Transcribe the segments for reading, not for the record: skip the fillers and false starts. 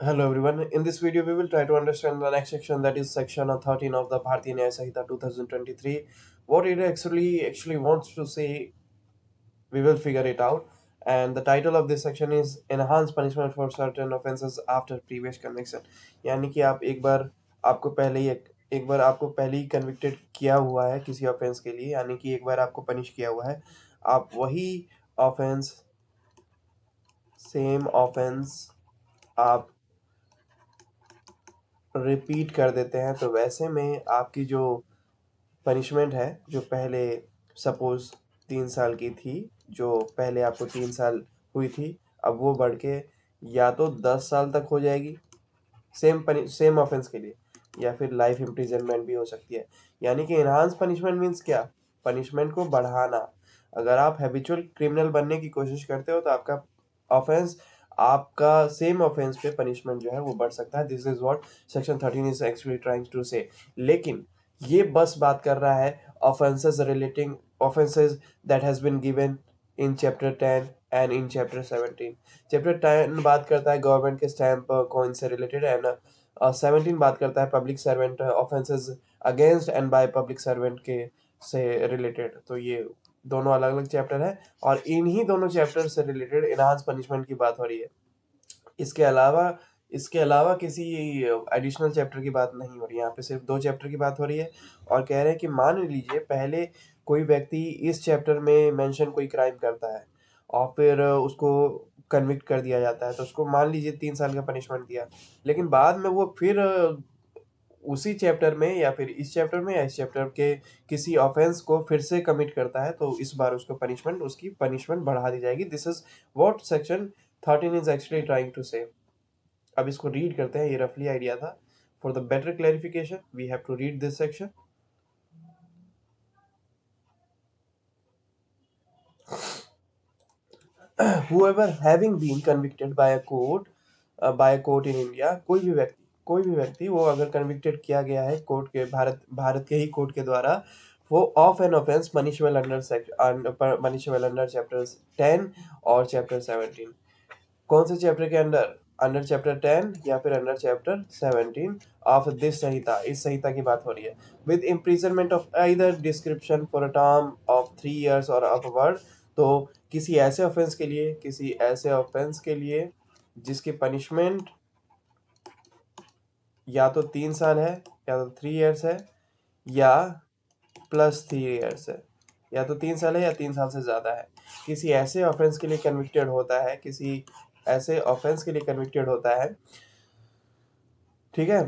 Hello everyone. In this video, we will try to understand the next section, that is section 13 of the Bharatiya Nyaya Samhita 2023. What it actually wants to say, we will figure it out. And the title of this section is Enhanced Punishment for Certain Offences After Previous Conviction. यानी कि एक बार आपको पहले ही convicted किया हुआ है किसी offence के लिए, यानी कि एक बार आपको पनिश किया हुआ है, आप वही ऑफेंस सेम ऑफेंस आप रिपीट कर देते हैं, तो वैसे में आपकी जो पनिशमेंट है, जो पहले सपोज 3 साल की थी, जो पहले आपको 3 साल हुई थी, अब वो बढ़ के या तो 10 साल तक हो जाएगी सेम ऑफेंस के लिए, या फिर लाइफ इम्प्रिजनमेंट भी हो सकती है। यानी कि इनहांस पनिशमेंट मीन्स क्या? पनिशमेंट को बढ़ाना। अगर आप हैबिचुअल क्रिमिनल बनने की कोशिश करते हो तो आपका सेम ऑफेंस पे पनिशमेंट जो है वो बढ़ सकता है। This is what section 13 is actually trying to say. लेकिन ये बस बात कर रहा है offences that has been given in chapter 10 and in chapter 17। Chapter 10 बात करता है गवर्नमेंट के स्टैम्प कॉइन से रिलेटेड, एंड 17 बात करता है public servant offences against and by public servant के से रिलेटेड। तो ये दोनों अलग अलग चैप्टर है, और इन्हीं दोनों चैप्टर से रिलेटेड इनहांस पनिशमेंट की बात हो रही है। इसके अलावा इसके अलावा किसी एडिशनल चैप्टर की बात नहीं हो रही है, यहाँ पे सिर्फ 2 चैप्टर की बात हो रही है। और कह रहे हैं कि मान लीजिए पहले कोई व्यक्ति इस चैप्टर में मेंशन कोई क्राइम करता है, और फिर उसको कन्विक्ट कर दिया जाता है, तो उसको मान लीजिए 3 साल का पनिशमेंट दिया, लेकिन बाद में वो फिर उसी चैप्टर में या फिर इस चैप्टर में या इस चैप्टर के किसी ऑफेंस को फिर से कमिट करता है, तो इस बार उसकी पनिशमेंट बढ़ा दी जाएगी। This is what section 13 is actually trying to say. अब इसको रीड करते हैं, ये रफली आइडिया था। For the better clarification we have to read this section. whoever having been convicted by a court in India, कोई भी व्यक्ति वो अगर कन्विक्टेड किया गया है कोर्ट के भारत के ही कोर्ट के द्वारा, वो of an offence punishable under chapter 10 और चैप्टर 17। कौन से चैप्टर के अंडर? अंडर चैप्टर 10 या फिर अंडर चैप्टर 17 ऑफ दिस संहिता। इस संहिता की बात हो रही है। With imprisonment of either description for a term of 3 years और अपवर्ड। तो किसी ऐसे ऑफेंस के लिए जिसकी पनिशमेंट या तो 3 साल है, या तो 3 years है, या +3 years है, या तो 3 साल है या 3 साल से ज़्यादा है, किसी ऐसे ऑफेंस के लिए कन्विक्टेड होता है, ठीक है,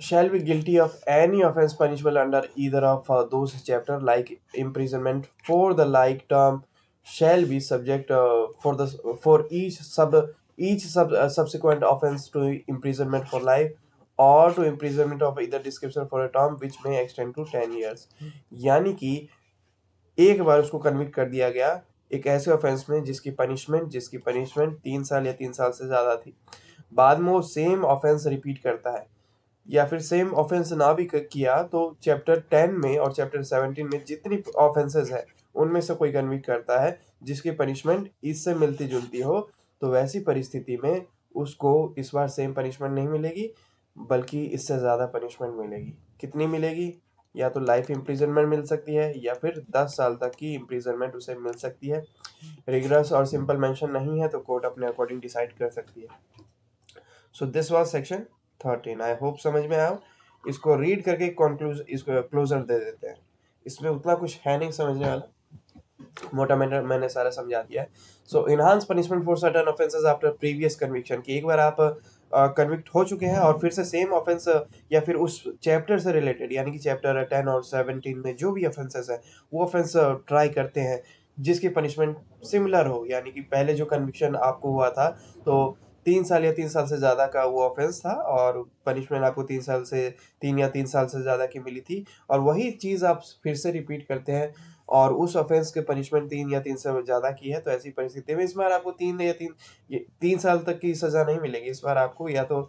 shall be guilty of any offense punishable under either of those chapter, like imprisonment for the like term, shall be subject for each subsequent offense to imprisonment for life, or to imprisonment of either description for a term which may extend to 10 years। यानी कि एक बार उसको convict कर दिया गया एक ऐसे offence में जिसकी पनिशमेंट 3 साल या 3 साल से ज्यादा थी, बाद में वो सेम ऑफेंस रिपीट करता है, या फिर सेम ऑफेंस ना भी किया, तो चैप्टर 10 में और चैप्टर 17 में जितनी ऑफेंसेस है उनमें से कोई कन्विक्ट करता है जिसकी पनिशमेंट इससे मिलती जुलती हो, तो वैसी परिस्थिति में उसको इस बार सेम पनिशमेंट नहीं मिलेगी, बल्कि इससे ज़्यादा पनिशमेंट मिलेगी। कितनी मिलेगी? या तो लाइफ इम्प्रिजनमेंट मिल सकती है, या फिर 10 साल तक की इम्प्रिजनमेंट उसे मिल सकती है। रिगरस और सिंपल मेंशन नहीं है तो कोर्ट अपने अकॉर्डिंग डिसाइड कर सकती है। So this was section 13। I hope समझ में आया। इसको रीड करके इसको क्लोजर दे देते हैं। इसमें उतना कुछ है नहीं समझने वाला, मोटा मैंने सारा समझा दिया है। So enhance punishment for certain offences after previous conviction, कि एक बार आप कन्विक्ट हो चुके हैं और फिर से सेम ऑफेंस या फिर उस चैप्टर से रिलेटेड, यानी कि चैप्टर 10 और 17 में जो भी ऑफेंसेस है वो ऑफेंस ट्राई करते हैं जिसकी पनिशमेंट सिमिलर हो, यानी कि पहले जो कन्विक्शन आपको हुआ था तो 3 साल या 3 साल से ज़्यादा का वो ऑफेंस था, और पनिशमेंट आपको 3 या 3 साल से ज़्यादा की मिली थी, और वही चीज़ आप फिर से रिपीट करते हैं और उस ऑफेंस के पनिशमेंट 3 या 3 से ज़्यादा की है, तो ऐसी परिस्थिति में इस बार आपको 3 साल तक की सज़ा नहीं मिलेगी। इस बार आपको या तो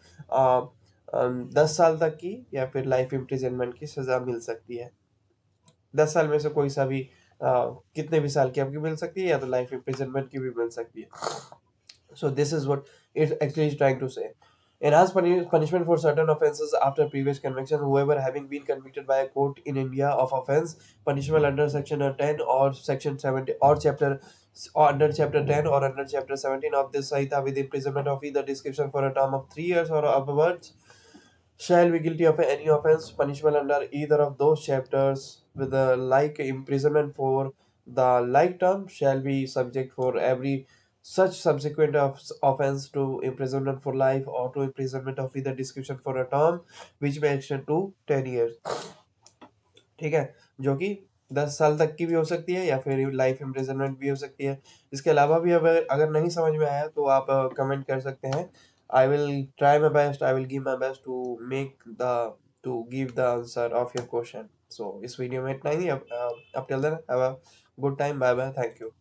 10 साल तक की या फिर लाइफ इम्प्रिजनमेंट की सज़ा मिल सकती है। 10 साल में से कोई सा भी कितने भी साल की आपकी मिल सकती है, या तो लाइफ इम्प्रिजनमेंट की भी मिल सकती है। So this is what it actually is trying to say. Enhanced punishment for certain offences after previous conviction. Whoever having been convicted by a court in India of offence punishable under section 10 or section 70 or chapter or under chapter 10 or under chapter 17 of this Sahita with imprisonment of either description for a term of 3 years or upwards shall be guilty of any offence punishable under either of those chapters with a like imprisonment for the like term shall be subject for every such subsequent offence to imprisonment for life or to imprisonment of either description for a term which may extend to 10 years. ठीक है, जो कि 10 साल तक की भी हो सकती है या फिर लाइफ इम्प्रिजनमेंट भी हो सकती है। इसके अलावा भी अगर अगर नहीं समझ में आया तो आप कमेंट कर सकते हैं। I will try my best, I will give my best to give the answer of your question. So इस वीडियो में इतना ही। अब till then have a good time, bye bye, thank you.